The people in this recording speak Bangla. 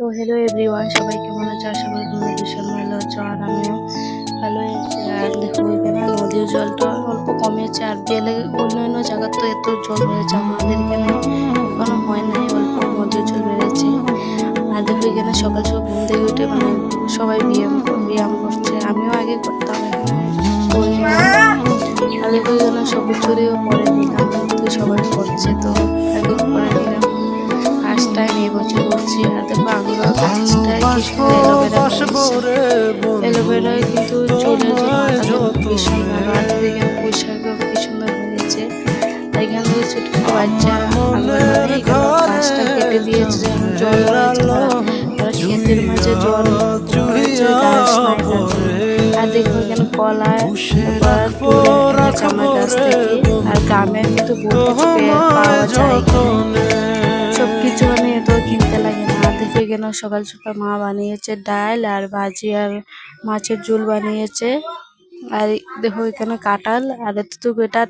তো হ্যালো এভরিওয়ান, সবাই কেমন আছো? আশা করি তোমরা ভীষণ ভালো আছো আর আমিও ভালো আছি। আর দেখো এখানে নদীর জলটা অল্প কমেছে, আর বেলে অন্য জায়গার তো এত জল বেড়েছে, আমাদের এখানে এখনো হয় নাই, অল্প নদীর জল বেড়েছে। আর দেখো এখানে সকাল সকাল ঘুম থেকে উঠে সবাই ব্যায়াম করছে, আমিও আগে করতাম, এখন করি না। আর দেখো এখানে সবুজ চুরিও করে নিলাম, তো সবাই করছে তো আগে করে নিলাম। ফার্স্ট টাইম এই বছর করছি। আর দেখো আমরা গাছটায় কি সুন্দর এলোভেরা কিন্তু চুলের জন্য ভীষণ ভালো। আর এখানে পুঁইশাকও কি সুন্দর হয়েছে। এখান থেকে ছোট ছোট বাচ্চা আঙ্গনবাড়ি গাছটা কেটে দিয়েছে, জল হয়েছে, তারা ক্ষেতের মাঝে জল হয়েছে, গাছ নাই তার জন্য। আর দেখো এখানে কলা এনেছে আমার গাছ থেকে। আর গ্রামে কিন্তু বহুত কিছু পাওয়া যায় এখানে, সবকিছু তো কিনতে লাগে না। আর দেখো এখানে সকাল সকাল মা বানিয়েছে ডাল আর ভাজি আর মাছের ঝোল বানিয়েছে। আর দেখো এখানে কাঁঠাল, আর এতটুকু এটা